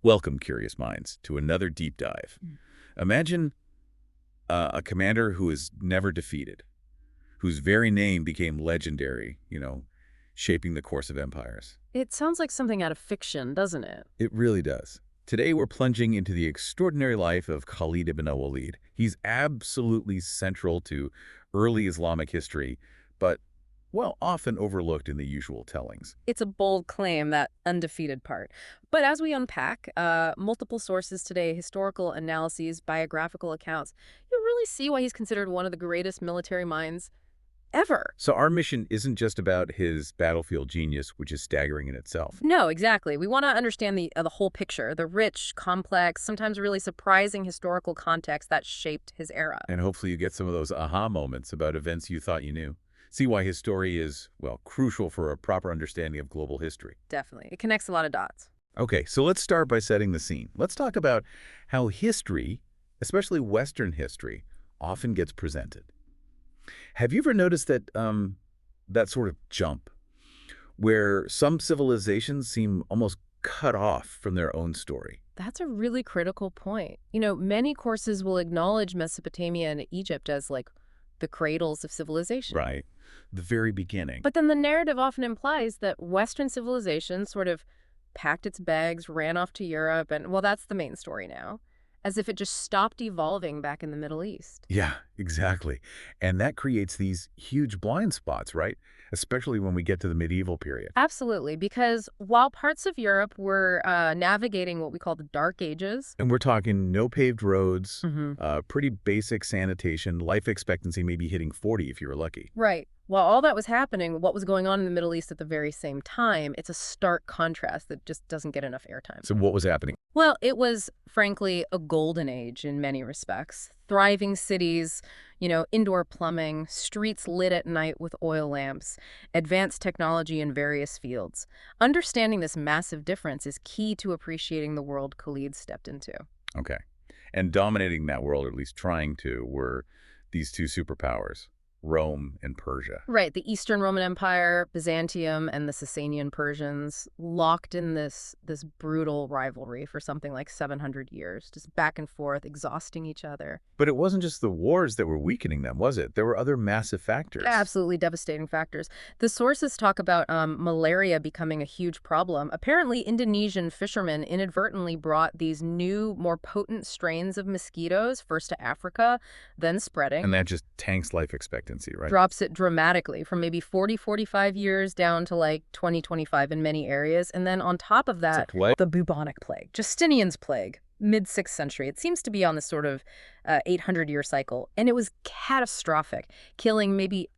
Welcome, curious minds, to another deep dive. Imagine a commander who is never defeated, whose very name became legendary, shaping the course of empires. It sounds like something out of fiction, doesn't it? It really does. Today, we're plunging into the extraordinary life of Khalid ibn al-Walid. He's absolutely central to early Islamic history, but, well, often overlooked in the usual tellings. It's a bold claim, that undefeated part. But as we unpack multiple sources today, historical analyses, biographical accounts, you really see why he's considered one of the greatest military minds ever. So our mission isn't just about his battlefield genius, which is staggering in itself. No, exactly. We want to understand the whole picture, the rich, complex, sometimes really surprising historical context that shaped his era. And hopefully you get some of those aha moments about events you thought you knew. See why his story is, well, crucial for a proper understanding of global history. Definitely. It connects a lot of dots. Okay, so let's start by setting the scene. Let's talk about how history, especially Western history, often gets presented. Have you ever noticed that that sort of jump where some civilizations seem almost cut off from their own story? That's a really critical point. Many courses will acknowledge Mesopotamia and Egypt as like the cradles of civilization. Right. The very beginning. But then the narrative often implies that Western civilization sort of packed its bags, ran off to Europe, and, well, that's the main story now, as if it just stopped evolving back in the Middle East. Yeah, exactly. And that creates these huge blind spots, right? Especially when we get to the medieval period. Absolutely, because while parts of Europe were navigating what we call the Dark Ages. And we're talking no paved roads, Mm-hmm. pretty basic sanitation, life expectancy maybe hitting 40 if you were lucky. Right. While all that was happening, what was going on in the Middle East at the very same time, it's a stark contrast that just doesn't get enough airtime. So what was happening? Well, it was, frankly, a golden age in many respects. Thriving cities, indoor plumbing, streets lit at night with oil lamps, advanced technology in various fields. Understanding this massive difference is key to appreciating the world Khalid stepped into. Okay. And dominating that world, or at least trying to, were these two superpowers, Rome and Persia. Right, the Eastern Roman Empire, Byzantium, and the Sasanian Persians locked in this brutal rivalry for something like 700 years, just back and forth, exhausting each other. But it wasn't just the wars that were weakening them, was it? There were other massive factors. Absolutely devastating factors. The sources talk about malaria becoming a huge problem. Apparently, Indonesian fishermen inadvertently brought these new, more potent strains of mosquitoes, first to Africa, then spreading. And that just tanks life expectancy, right? Drops it dramatically from maybe 40, 45 years down to like 20, 25 in many areas. And then on top of that, the bubonic plague, Justinian's plague, mid-6th century. It seems to be on this sort of 800-year cycle. And it was catastrophic, killing maybe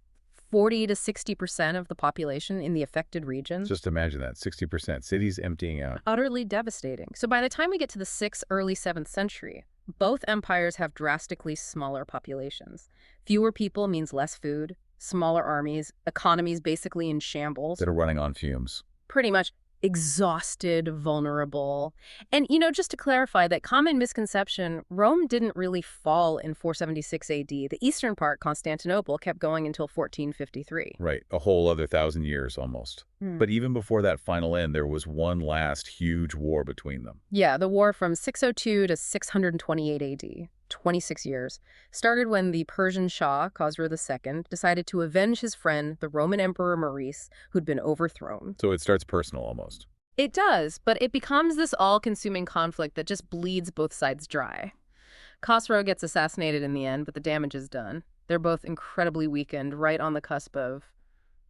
40 to 60% of the population in the affected regions. Just imagine that, 60%, cities emptying out. Utterly devastating. So by the time we get to the 6th, early 7th century, both empires have drastically smaller populations. Fewer people means less food, smaller armies, economies basically in shambles. That are running on fumes. Pretty much exhausted, vulnerable. And, just to clarify that common misconception, Rome didn't really fall in 476 AD. The eastern part, Constantinople, kept going until 1453. Right, a whole other 1,000 years almost. But even before that final end, there was one last huge war between them. Yeah, the war from 602 to 628 AD. 26 years, started when the Persian Shah, Khosrow II, decided to avenge his friend, the Roman Emperor Maurice, who'd been overthrown. So it starts personal almost. It does, but it becomes this all-consuming conflict that just bleeds both sides dry. Khosrow gets assassinated in the end, but the damage is done. They're both incredibly weakened, right on the cusp of,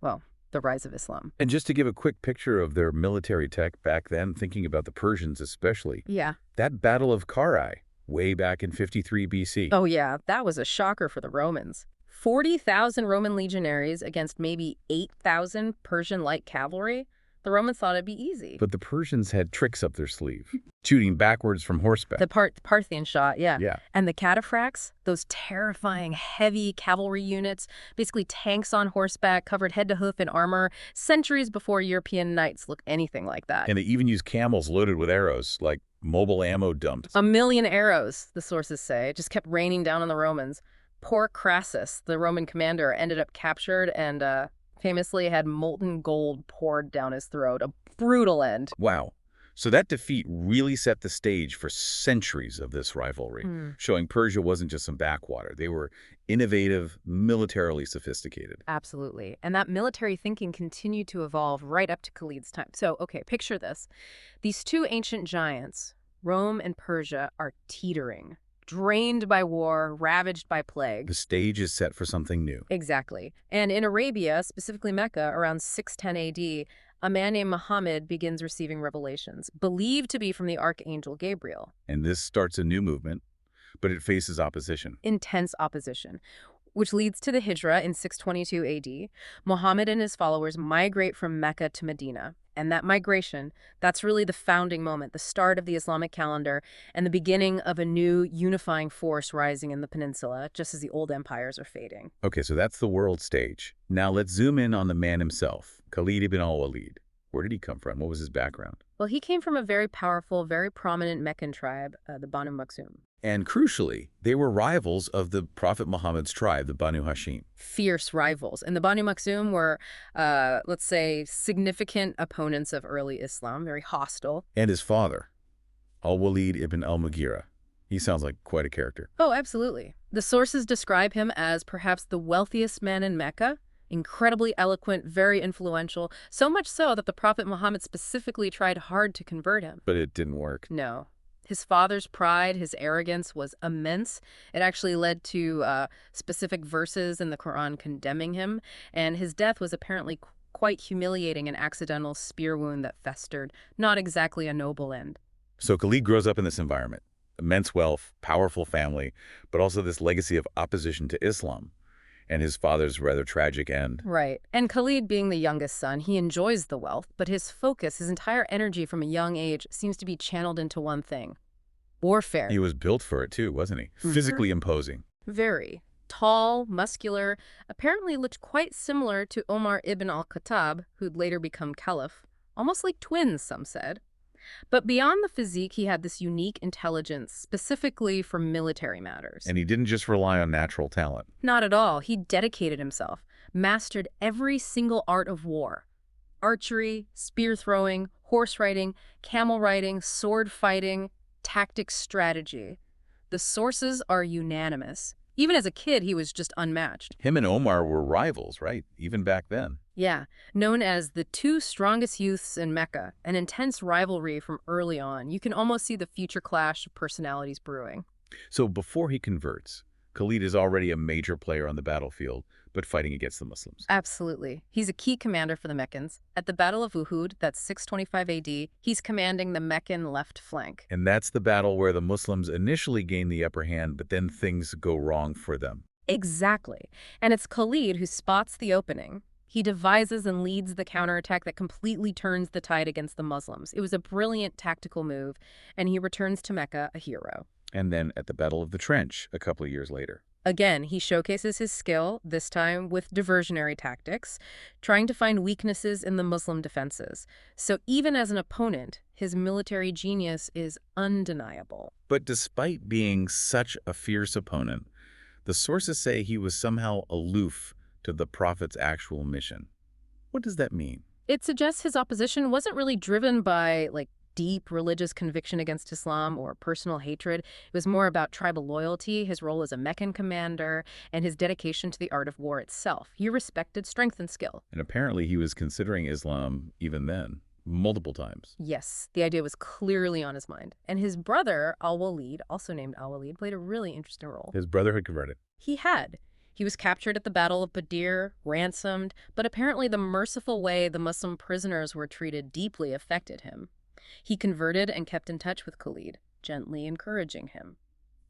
well, the rise of Islam. And just to give a quick picture of their military tech back then, thinking about the Persians especially. Yeah. That Battle of Carrhae, way back in 53 BC. Oh, yeah, that was a shocker for the Romans. 40,000 Roman legionaries against maybe 8,000 Persian light cavalry. The Romans thought it'd be easy. But the Persians had tricks up their sleeve, shooting backwards from horseback. The Parthian shot, yeah. Yeah. And the cataphracts, those terrifying, heavy cavalry units, basically tanks on horseback, covered head to hoof in armor, centuries before European knights looked anything like that. And they even used camels loaded with arrows, like mobile ammo dumps. 1 million arrows, the sources say. It just kept raining down on the Romans. Poor Crassus, the Roman commander, ended up captured and famously had molten gold poured down his throat. A brutal end. Wow. So that defeat really set the stage for centuries of this rivalry, showing Persia wasn't just some backwater. They were innovative, militarily sophisticated. Absolutely. And that military thinking continued to evolve right up to Khalid's time. So, okay, picture this. These two ancient giants, Rome and Persia, are teetering, drained by war, ravaged by plague. The stage is set for something new. Exactly. And in Arabia, specifically Mecca, around 610 AD, a man named Muhammad begins receiving revelations, believed to be from the archangel Gabriel. And this starts a new movement, but it faces opposition. Intense opposition, which leads to the Hijra in 622 AD. Muhammad and his followers migrate from Mecca to Medina. And that migration, that's really the founding moment, the start of the Islamic calendar, and the beginning of a new unifying force rising in the peninsula, just as the old empires are fading. Okay, so that's the world stage. Now let's zoom in on the man himself, Khalid ibn al-Walid. Where did he come from? What was his background? Well, he came from a very powerful, very prominent Meccan tribe, the Banu Makhzum. And crucially, they were rivals of the Prophet Muhammad's tribe, the Banu Hashim. Fierce rivals. And the Banu Makhzum were, let's say, significant opponents of early Islam, very hostile. And his father, al-Walid ibn al-Mughira. He sounds like quite a character. Oh, absolutely. The sources describe him as perhaps the wealthiest man in Mecca, incredibly eloquent, very influential, so much so that the Prophet Muhammad specifically tried hard to convert him. But it didn't work. No. His father's pride, his arrogance was immense. It actually led to specific verses in the Quran condemning him, and his death was apparently quite humiliating, an accidental spear wound that festered. Not exactly a noble end. So Khalid grows up in this environment. Immense wealth, powerful family, but also this legacy of opposition to Islam and his father's rather tragic end. Right. And Khalid, being the youngest son, he enjoys the wealth, but his focus, his entire energy from a young age seems to be channeled into one thing: warfare. He was built for it too, wasn't he? Physically imposing. Very. Tall, muscular, apparently looked quite similar to Omar ibn al-Khattab, who'd later become caliph. Almost like twins, some said. But beyond the physique, he had this unique intelligence, specifically for military matters. And he didn't just rely on natural talent. Not at all. He dedicated himself, mastered every single art of war. Archery, spear throwing, horse riding, camel riding, sword fighting, tactics, strategy. The sources are unanimous. Even as a kid, he was just unmatched. Him and Omar were rivals, right? Even back then. Yeah, known as the two strongest youths in Mecca, an intense rivalry from early on. You can almost see the future clash of personalities brewing. So before he converts, Khalid is already a major player on the battlefield, but fighting against the Muslims. Absolutely. He's a key commander for the Meccans. At the Battle of Uhud, that's 625 AD, he's commanding the Meccan left flank. And that's the battle where the Muslims initially gain the upper hand, but then things go wrong for them. Exactly. And it's Khalid who spots the opening. He devises and leads the counterattack that completely turns the tide against the Muslims. It was a brilliant tactical move, and he returns to Mecca a hero. And then at the Battle of the Trench, a couple of years later. Again, he showcases his skill, this time with diversionary tactics, trying to find weaknesses in the Muslim defenses. So even as an opponent, his military genius is undeniable. But despite being such a fierce opponent, the sources say he was somehow aloof to the Prophet's actual mission. What does that mean? It suggests his opposition wasn't really driven by, deep religious conviction against Islam or personal hatred. It was more about tribal loyalty, his role as a Meccan commander, and his dedication to the art of war itself. He respected strength and skill. And apparently he was considering Islam even then, multiple times. Yes, the idea was clearly on his mind. And his brother, al-Walid, also named al-Walid, played a really interesting role. His brother had converted. He had. He was captured at the Battle of Badr, ransomed, but apparently the merciful way the Muslim prisoners were treated deeply affected him. He converted and kept in touch with Khalid, gently encouraging him.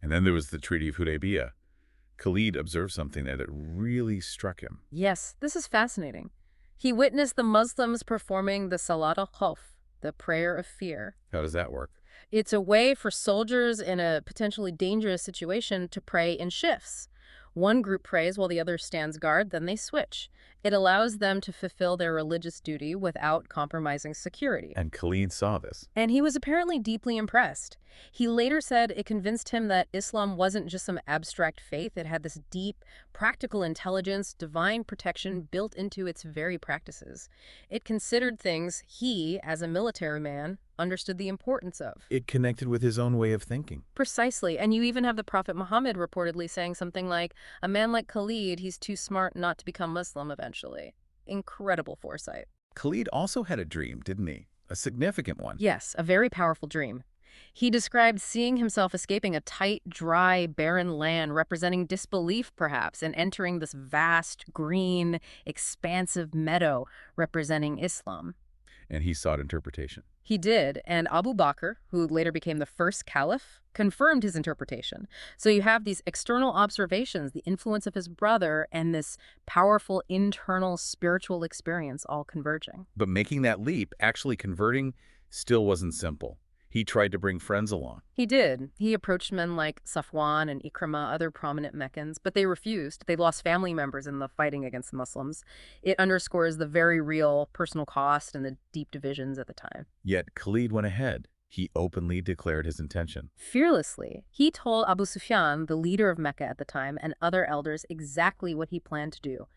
And then there was the Treaty of Hudaybiyah. Khalid observed something that really struck him. Yes, this is fascinating. He witnessed the Muslims performing the Salat al-Khawf, the prayer of fear. How does that work? It's a way for soldiers in a potentially dangerous situation to pray in shifts. One group prays while the other stands guard, then they switch. It allows them to fulfill their religious duty without compromising security. And Khalid saw this. And he was apparently deeply impressed. He later said it convinced him that Islam wasn't just some abstract faith. It had this deep, practical intelligence, divine protection built into its very practices. It considered things he, as a military man, understood the importance of. It connected with his own way of thinking. Precisely. And you even have the Prophet Muhammad reportedly saying something like, a man like Khalid, he's too smart not to become Muslim eventually. Incredible foresight. Khalid also had a dream, didn't he? A significant one. Yes, a very powerful dream. He described seeing himself escaping a tight, dry, barren land representing disbelief, perhaps, and entering this vast, green, expansive meadow representing Islam. And he sought interpretation. He did, and Abu Bakr, who later became the first caliph, confirmed his interpretation. So you have these external observations, the influence of his brother, and this powerful internal spiritual experience all converging. But making that leap, actually converting, still wasn't simple. He tried to bring friends along. He did. He approached men like Safwan and Ikrimah, other prominent Meccans, but they refused. They lost family members in the fighting against the Muslims. It underscores the very real personal cost and the deep divisions at the time. Yet Khalid went ahead. He openly declared his intention. Fearlessly, he told Abu Sufyan, the leader of Mecca at the time, and other elders exactly what he planned to do: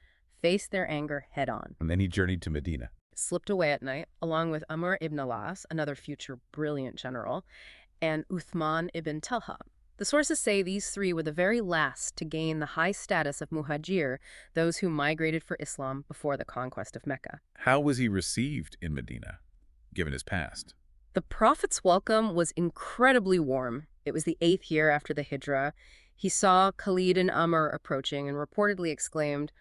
face their anger head on. And then he journeyed to Medina. Slipped away at night, along with Amr ibn al-As, another future brilliant general, and Uthman ibn Talha. The sources say these three were the very last to gain the high status of muhajir, those who migrated for Islam before the conquest of Mecca. How was he received in Medina, given his past? The Prophet's welcome was incredibly warm. It was the 8th year after the Hijrah. He saw Khalid and Amr approaching and reportedly exclaimed,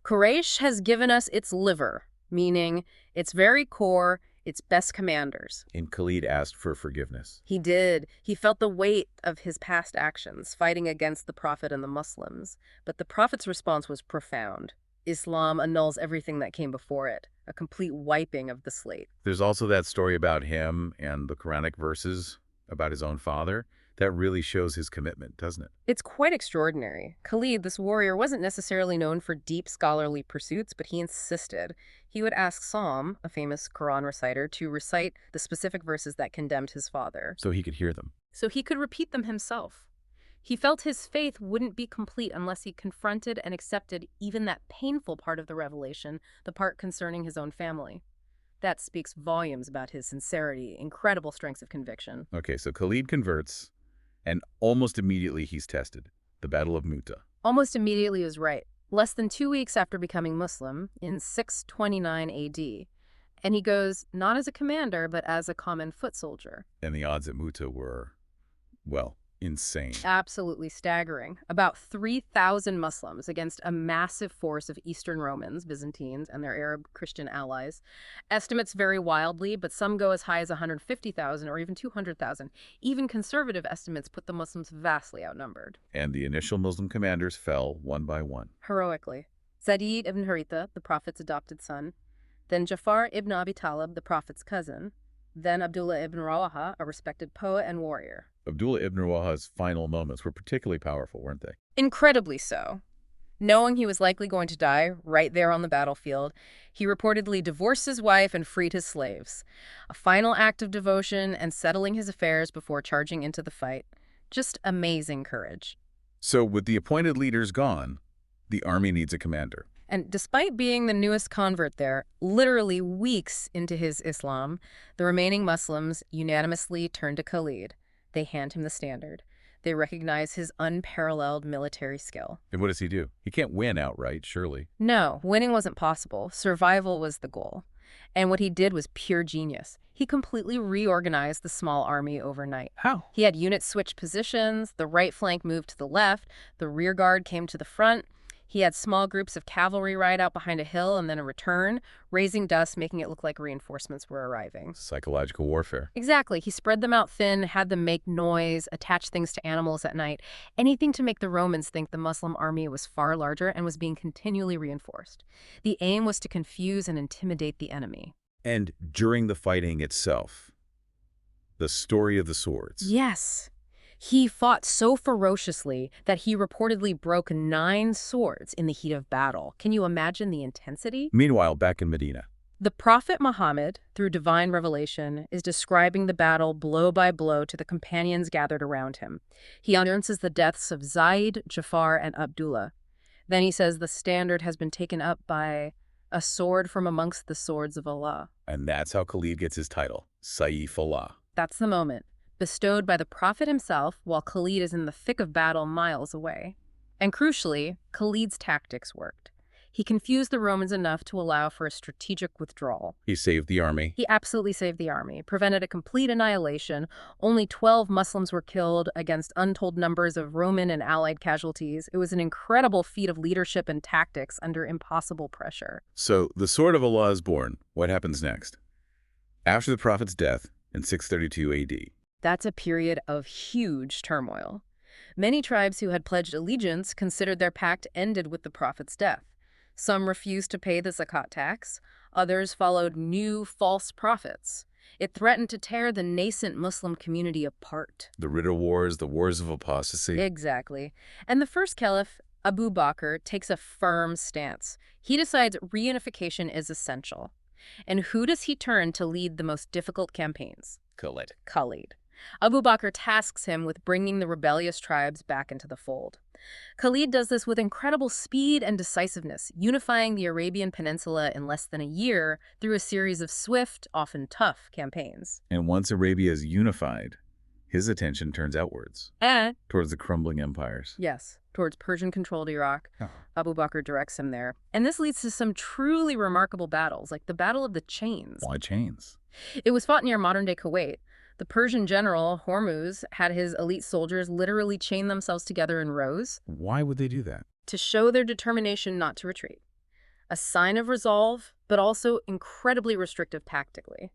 "Quraysh has given us its liver," meaning its very core, its best commanders. And Khalid asked for forgiveness. He did. He felt the weight of his past actions, fighting against the Prophet and the Muslims. But the Prophet's response was profound. Islam annuls everything that came before it, a complete wiping of the slate. There's also that story about him and the Quranic verses about his own father. That really shows his commitment, doesn't it? It's quite extraordinary. Khalid, this warrior, wasn't necessarily known for deep scholarly pursuits, but he insisted. He would ask Psalm, a famous Quran reciter, to recite the specific verses that condemned his father. So he could hear them. So he could repeat them himself. He felt his faith wouldn't be complete unless he confronted and accepted even that painful part of the revelation, the part concerning his own family. That speaks volumes about his sincerity, incredible strengths of conviction. Okay, so Khalid converts, and almost immediately he's tested. The Battle of Mu'tah. Almost immediately is right. Less than 2 weeks after becoming Muslim, in 629 AD. And he goes not as a commander, but as a common foot soldier. And the odds at Mu'tah were, well, insane. Absolutely staggering. About 3,000 Muslims against a massive force of Eastern Romans, Byzantines, and their Arab Christian allies. Estimates vary wildly, but some go as high as 150,000 or even 200,000. Even conservative estimates put the Muslims vastly outnumbered. And the initial Muslim commanders fell one by one. Heroically. Zayd ibn Haritha, the Prophet's adopted son. Then Jafar ibn Abi Talib, the Prophet's cousin. Then Abdullah ibn Rawaha, a respected poet and warrior. Abdullah ibn Rawaha's final moments were particularly powerful, weren't they? Incredibly so. Knowing he was likely going to die right there on the battlefield, he reportedly divorced his wife and freed his slaves. A final act of devotion and settling his affairs before charging into the fight. Just amazing courage. So with the appointed leaders gone, the army needs a commander. And despite being the newest convert there, literally weeks into his Islam, the remaining Muslims unanimously turn to Khalid. They hand him the standard. They recognize his unparalleled military skill. And what does he do? He can't win outright, surely. No, winning wasn't possible. Survival was the goal. And what he did was pure genius. He completely reorganized the small army overnight. How? He had units switch positions, the right flank moved to the left, the rear guard came to the front. He had small groups of cavalry ride out behind a hill and then a return, raising dust, making it look like reinforcements were arriving. Psychological warfare. Exactly. He spread them out thin, had them make noise, attach things to animals at night, anything to make the Romans think the Muslim army was far larger and was being continually reinforced. The aim was to confuse and intimidate the enemy. And during the fighting itself, the story of the swords. Yes. He fought so ferociously that he reportedly broke 9 swords in the heat of battle. Can you imagine the intensity? Meanwhile, back in Medina. The Prophet Muhammad, through divine revelation, is describing the battle blow by blow to the companions gathered around him. He announces the deaths of Zayd, Jafar, and Abdullah. Then he says the standard has been taken up by a sword from amongst the swords of Allah. And that's how Khalid gets his title, Sayf Allah. That's the moment, bestowed by the Prophet himself while Khalid is in the thick of battle miles away. And crucially, Khalid's tactics worked. He confused the Romans enough to allow for a strategic withdrawal. He saved the army. He absolutely saved the army, prevented a complete annihilation. Only 12 Muslims were killed against untold numbers of Roman and allied casualties. It was an incredible feat of leadership and tactics under impossible pressure. So the Sword of Allah is born. What happens next? After the Prophet's death in 632 AD. That's a period of huge turmoil. Many tribes who had pledged allegiance considered their pact ended with the Prophet's death. Some refused to pay the zakat tax. Others followed new false prophets. It threatened to tear the nascent Muslim community apart. The Ridda Wars, the Wars of Apostasy. Exactly. And the first caliph, Abu Bakr, takes a firm stance. He decides reunification is essential. And who does he turn to lead the most difficult campaigns? Khalid. Khalid. Abu Bakr tasks him with bringing the rebellious tribes back into the fold. Khalid does this with incredible speed and decisiveness, unifying the Arabian Peninsula in less than a year through a series of swift, often tough campaigns. And once Arabia is unified, his attention turns outwards, towards the crumbling empires. Yes, towards Persian-controlled Iraq. Abu Bakr directs him there. And this leads to some truly remarkable battles, like the Battle of the Chains. Why chains? It was fought near modern-day Kuwait. The Persian general, Hormuz, had his elite soldiers literally chain themselves together in rows. Why would they do that? To show their determination not to retreat. A sign of resolve, but also incredibly restrictive tactically.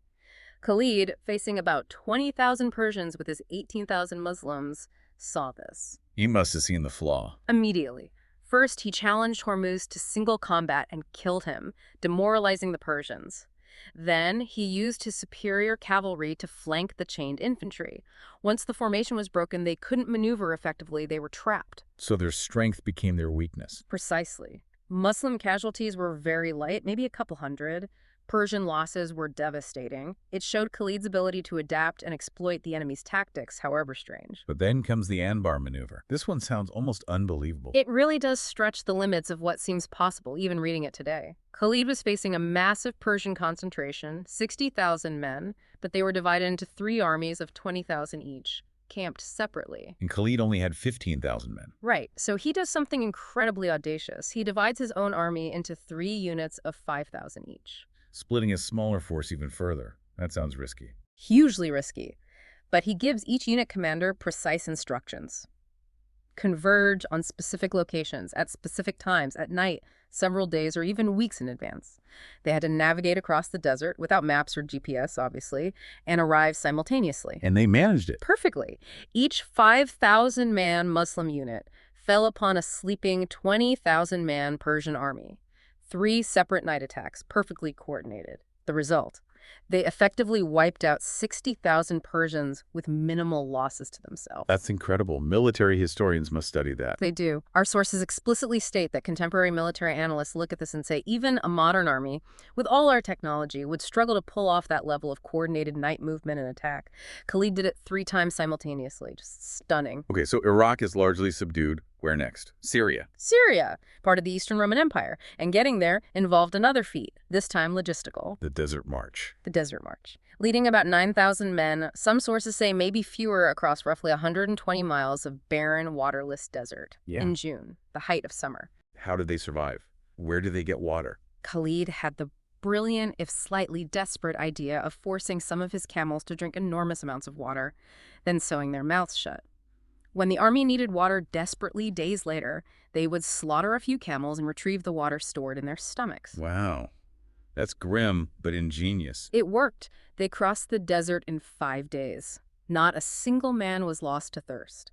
Khalid, facing about 20,000 Persians with his 18,000 Muslims, saw this. He must have seen the flaw. Immediately. First, he challenged Hormuz to single combat and killed him, demoralizing the Persians. Then, he used his superior cavalry to flank the chained infantry. Once the formation was broken, they couldn't maneuver effectively. They were trapped. So their strength became their weakness. Precisely. Muslim casualties were very light, maybe a couple hundred. Persian losses were devastating. It showed Khalid's ability to adapt and exploit the enemy's tactics, however strange. But then comes the Anbar maneuver. This one sounds almost unbelievable. It really does stretch the limits of what seems possible, even reading it today. Khalid was facing a massive Persian concentration, 60,000 men, but they were divided into 3 armies of 20,000 each, camped separately. And Khalid only had 15,000 men. Right, so he does something incredibly audacious. He divides his own army into 3 units of 5,000 each. Splitting his smaller force even further. That sounds risky. Hugely risky. But he gives each unit commander precise instructions. Converge on specific locations, at specific times, at night, several days or even weeks in advance. They had to navigate across the desert, without maps or GPS, obviously, and arrive simultaneously. And they managed it. Perfectly. Each 5,000-man Muslim unit fell upon a sleeping 20,000-man Persian army. 3 separate night attacks, perfectly coordinated. The result? They effectively wiped out 60,000 Persians with minimal losses to themselves. That's incredible. Military historians must study that. They do. Our sources explicitly state that contemporary military analysts look at this and say even a modern army, with all our technology, would struggle to pull off that level of coordinated night movement and attack. Khalid did it 3 times simultaneously. Just stunning. Okay, so Iraq is largely subdued. Where next? Syria. Syria, part of the Eastern Roman Empire. And getting there involved another feat, this time logistical. The Desert March. The Desert March. Leading about 9,000 men, some sources say maybe fewer, across roughly 120 miles of barren, waterless desert in June, the height of summer. How did they survive? Where did they get water? Khalid had the brilliant, if slightly desperate, idea of forcing some of his camels to drink enormous amounts of water, then sewing their mouths shut. When the army needed water desperately days later, they would slaughter a few camels and retrieve the water stored in their stomachs. Wow. That's grim, but ingenious. It worked. They crossed the desert in 5 days. Not a single man was lost to thirst.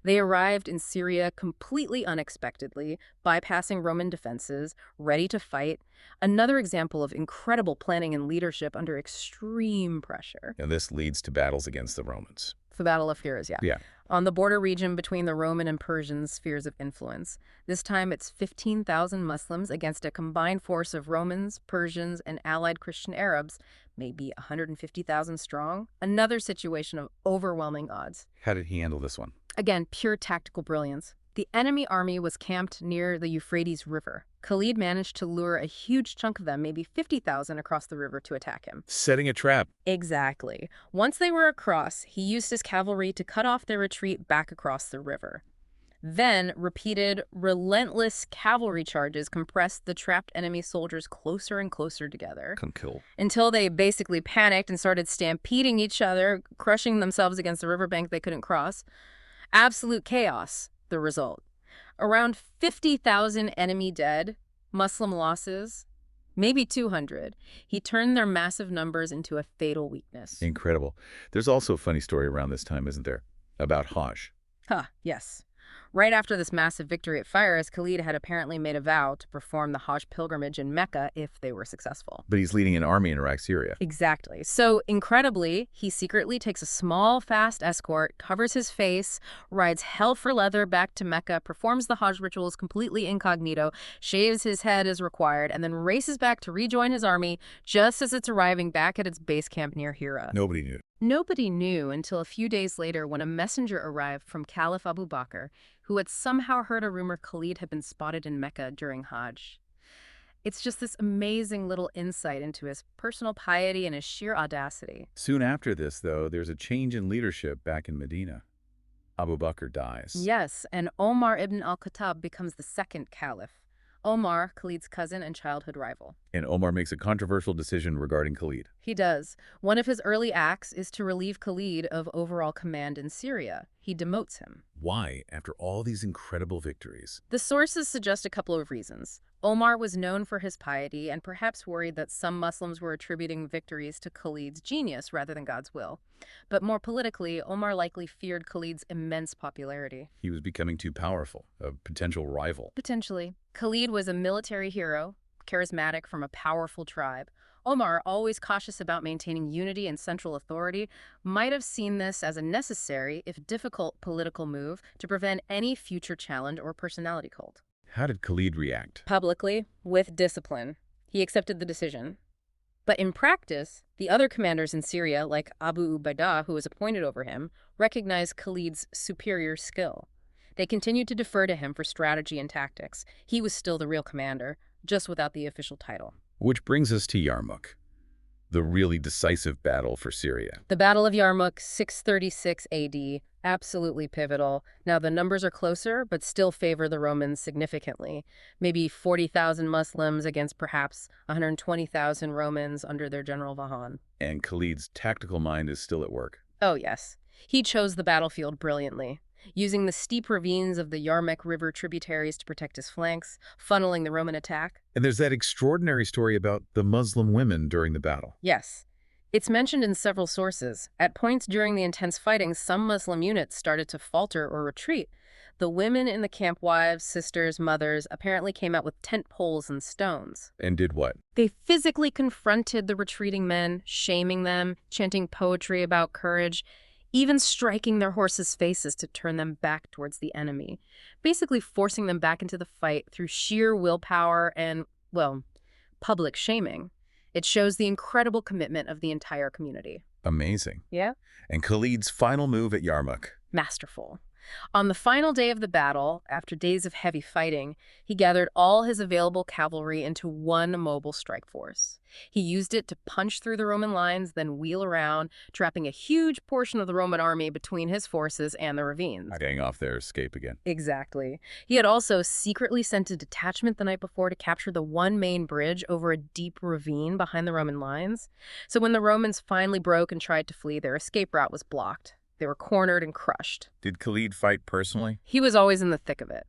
They arrived in Syria completely unexpectedly, bypassing Roman defenses, ready to fight. Another example of incredible planning and leadership under extreme pressure. And this leads to battles against the Romans. The Battle of Uhud, Yeah. On the border region between the Roman and Persian spheres of influence. This time it's 15,000 Muslims against a combined force of Romans, Persians, and allied Christian Arabs, maybe 150,000 strong. Another situation of overwhelming odds. How did he handle this one? Again, pure tactical brilliance. The enemy army was camped near the Euphrates River. Khalid managed to lure a huge chunk of them, maybe 50,000, across the river to attack him. Setting a trap. Exactly. Once they were across, he used his cavalry to cut off their retreat back across the river. Then, repeated, relentless cavalry charges compressed the trapped enemy soldiers closer and closer together. Conkill. Until they basically panicked and started stampeding each other, crushing themselves against the riverbank they couldn't cross. Absolute chaos, the result. Around 50,000 enemy dead, Muslim losses, maybe 200. He turned their massive numbers into a fatal weakness. Incredible. There's also a funny story around this time, isn't there? About Hajj. Yes. Right after this massive victory at Fires, Khalid had apparently made a vow to perform the Hajj pilgrimage in Mecca if they were successful. But he's leading an army in Iraq, Syria. Exactly. So, incredibly, he secretly takes a small, fast escort, covers his face, rides hell for leather back to Mecca, performs the Hajj rituals completely incognito, shaves his head as required, and then races back to rejoin his army just as it's arriving back at its base camp near Hira. Nobody knew. Nobody knew until a few days later when a messenger arrived from Caliph Abu Bakr, who had somehow heard a rumor Khalid had been spotted in Mecca during Hajj. It's just this amazing little insight into his personal piety and his sheer audacity. Soon after this, though, there's a change in leadership back in Medina. Abu Bakr dies. Yes, and Omar ibn al-Khattab becomes the second caliph. Omar, Khalid's cousin and childhood rival. And Omar makes a controversial decision regarding Khalid. He does. One of his early acts is to relieve Khalid of overall command in Syria. He demotes him. Why, after all these incredible victories? The sources suggest a couple of reasons. Omar was known for his piety and perhaps worried that some Muslims were attributing victories to Khalid's genius rather than God's will. But more politically, Omar likely feared Khalid's immense popularity. He was becoming too powerful, a potential rival. Potentially. Khalid was a military hero, charismatic from a powerful tribe. Omar, always cautious about maintaining unity and central authority, might have seen this as a necessary, if difficult, political move to prevent any future challenge or personality cult. How did Khalid react? Publicly, with discipline. He accepted the decision. But in practice, the other commanders in Syria, like Abu Ubaidah, who was appointed over him, recognized Khalid's superior skill. They continued to defer to him for strategy and tactics. He was still the real commander, just without the official title. Which brings us to Yarmouk, the really decisive battle for Syria. The Battle of Yarmouk, 636 AD, absolutely pivotal. Now, the numbers are closer, but still favor the Romans significantly. Maybe 40,000 Muslims against perhaps 120,000 Romans under their general Vahan. And Khalid's tactical mind is still at work. Oh, yes. He chose the battlefield brilliantly, using the steep ravines of the Yarmouk River tributaries to protect his flanks, funneling the Roman attack. And there's that extraordinary story about the Muslim women during the battle. Yes. It's mentioned in several sources. At points during the intense fighting, some Muslim units started to falter or retreat. The women in the camp, wives, sisters, mothers, apparently came out with tent poles and stones. And did what? They physically confronted the retreating men, shaming them, chanting poetry about courage, even striking their horses' faces to turn them back towards the enemy, basically forcing them back into the fight through sheer willpower and, well, public shaming. It shows the incredible commitment of the entire community. Amazing. Yeah? And Khalid's final move at Yarmouk. Masterful. On the final day of the battle, after days of heavy fighting, he gathered all his available cavalry into one mobile strike force. He used it to punch through the Roman lines, then wheel around, trapping a huge portion of the Roman army between his forces and the ravines. Getting off their escape again. Exactly. He had also secretly sent a detachment the night before to capture the one main bridge over a deep ravine behind the Roman lines. So when the Romans finally broke and tried to flee, their escape route was blocked. They were cornered and crushed. Did Khalid fight personally? He was always in the thick of it.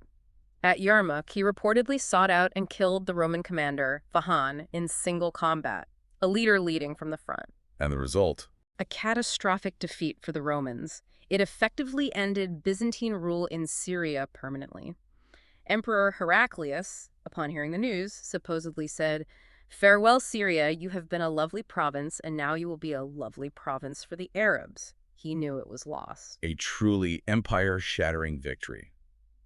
At Yarmouk, he reportedly sought out and killed the Roman commander, Vahan, in single combat, a leader leading from the front. And the result? A catastrophic defeat for the Romans. It effectively ended Byzantine rule in Syria permanently. Emperor Heraclius, upon hearing the news, supposedly said, "Farewell, Syria, you have been a lovely province, and now you will be a lovely province for the Arabs." He knew it was lost. A truly empire-shattering victory.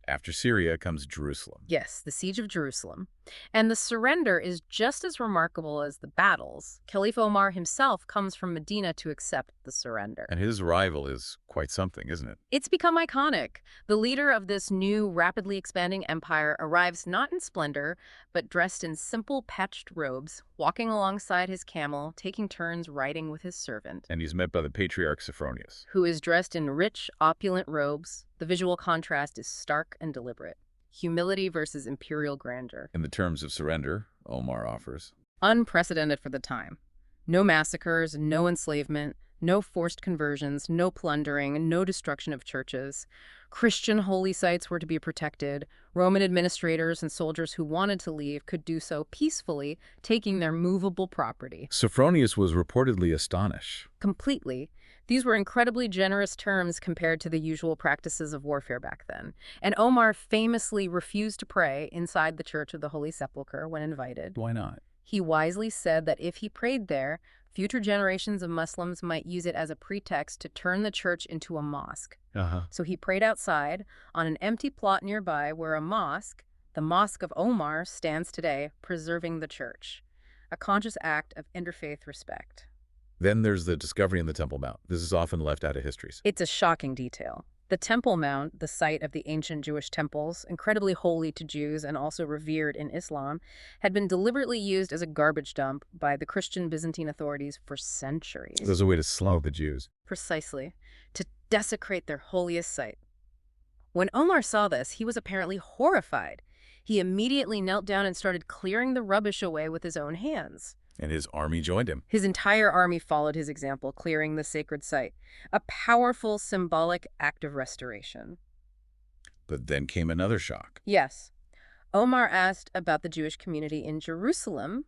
After Syria comes Jerusalem. Yes, the siege of Jerusalem. And the surrender is just as remarkable as the battles. Caliph Omar himself comes from Medina to accept the surrender. And his arrival is quite something, isn't it? It's become iconic. The leader of this new, rapidly expanding empire arrives not in splendor, but dressed in simple patched robes, walking alongside his camel, taking turns riding with his servant. And he's met by the patriarch Sophronius, who is dressed in rich, opulent robes. The visual contrast is stark and deliberate. Humility versus imperial grandeur. in the terms of surrender Omar offers. Unprecedented for the time. No massacres, no enslavement, no forced conversions, no plundering, no destruction of churches. Christian holy sites were to be protected. Roman administrators and soldiers who wanted to leave could do so peacefully, taking their movable property. Sophronius was reportedly astonished. Completely. These were incredibly generous terms compared to the usual practices of warfare back then. And Omar famously refused to pray inside the Church of the Holy Sepulchre when invited. Why not? He wisely said that if he prayed there, future generations of Muslims might use it as a pretext to turn the church into a mosque. So he prayed outside, on an empty plot nearby where a mosque, the Mosque of Omar, stands today, preserving the church. A conscious act of interfaith respect. Then there's the discovery in the Temple Mount. This is often left out of histories. It's a shocking detail. The Temple Mount, the site of the ancient Jewish temples, incredibly holy to Jews and also revered in Islam, had been deliberately used as a garbage dump by the Christian Byzantine authorities for centuries. There's a way to slow the Jews. Precisely. To desecrate their holiest site. When Omar saw this, he was apparently horrified. He immediately knelt down and started clearing the rubbish away with his own hands. And his army joined him. His entire army followed his example, clearing the sacred site. A powerful, symbolic act of restoration. But then came another shock. Yes. Omar asked about the Jewish community in Jerusalem,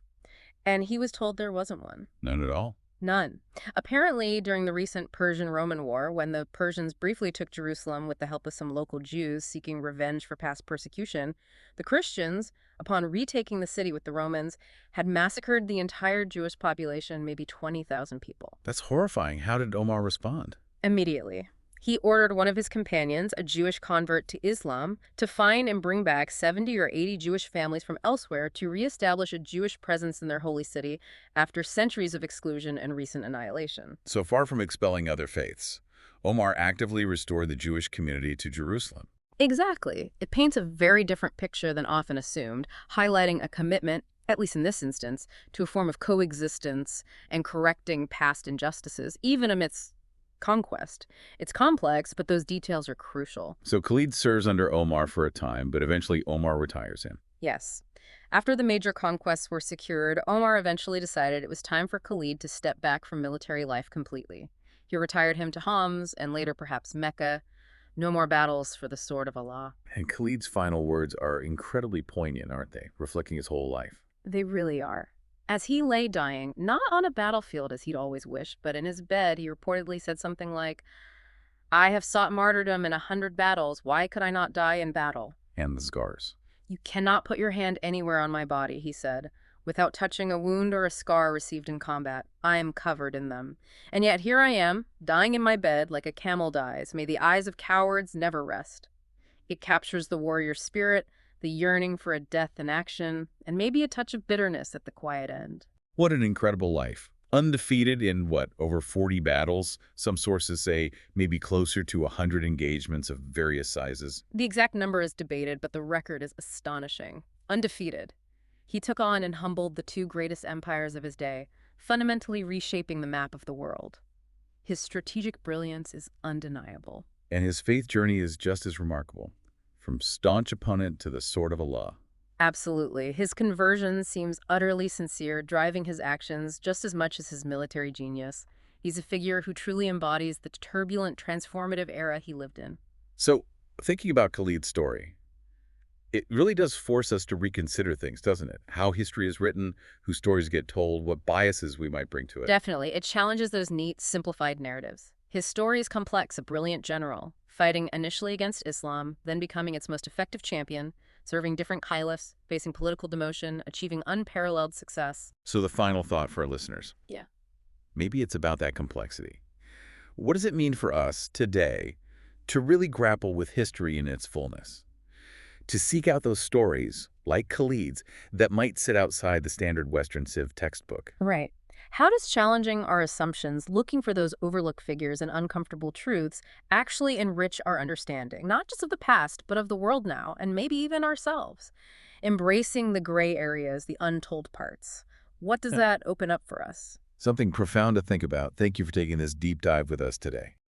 and he was told there wasn't one. None at all. None. Apparently, during the recent Persian-Roman War, when the Persians briefly took Jerusalem with the help of some local Jews seeking revenge for past persecution, the Christians, upon retaking the city with the Romans, had massacred the entire Jewish population, maybe 20,000 people. That's horrifying. How did Omar respond? Immediately. He ordered one of his companions, a Jewish convert to Islam, to find and bring back 70 or 80 Jewish families from elsewhere to reestablish a Jewish presence in their holy city after centuries of exclusion and recent annihilation. So far from expelling other faiths, Omar actively restored the Jewish community to Jerusalem. Exactly. It paints a very different picture than often assumed, highlighting a commitment, at least in this instance, to a form of coexistence and correcting past injustices, even amidst conquest. It's complex, but those details are crucial. So Khalid serves under Omar for a time, but eventually Omar retires him. Yes. After the major conquests were secured, Omar eventually decided it was time for Khalid to step back from military life completely. He retired him to Homs and later perhaps Mecca. No more battles for the sword of Allah. And Khalid's final words are incredibly poignant, aren't they? Reflecting his whole life. They really are. As he lay dying, not on a battlefield as he'd always wished, but in his bed, he reportedly said something like, "I have sought martyrdom in 100 battles. Why could I not die in battle?" And the scars. "You cannot put your hand anywhere on my body," he said, "without touching a wound or a scar received in combat. I am covered in them. And yet here I am, dying in my bed like a camel dies. May the eyes of cowards never rest." It captures the warrior spirit, the yearning for a death in action, and maybe a touch of bitterness at the quiet end. What an incredible life. Undefeated in, over 40 battles? Some sources say maybe closer to 100 engagements of various sizes. The exact number is debated, but the record is astonishing. Undefeated. He took on and humbled the two greatest empires of his day, fundamentally reshaping the map of the world. His strategic brilliance is undeniable. And his faith journey is just as remarkable. From staunch opponent to the sword of Allah. Absolutely. His conversion seems utterly sincere, driving his actions just as much as his military genius. He's a figure who truly embodies the turbulent, transformative era he lived in. So, thinking about Khalid's story, it really does force us to reconsider things, doesn't it? How history is written, whose stories get told, what biases we might bring to it. Definitely. It challenges those neat, simplified narratives. His story is complex, a brilliant general, fighting initially against Islam, then becoming its most effective champion, serving different caliphs, facing political demotion, achieving unparalleled success. So the final thought for our listeners. Yeah. Maybe it's about that complexity. What does it mean for us today to really grapple with history in its fullness? to seek out those stories, like Khalid's, that might sit outside the standard Western Civ textbook. Right. How does challenging our assumptions, looking for those overlooked figures and uncomfortable truths, actually enrich our understanding, not just of the past, but of the world now, and maybe even ourselves? Embracing the gray areas, the untold parts. What does Yeah. that open up for us? Something profound to think about. Thank you for taking this deep dive with us today.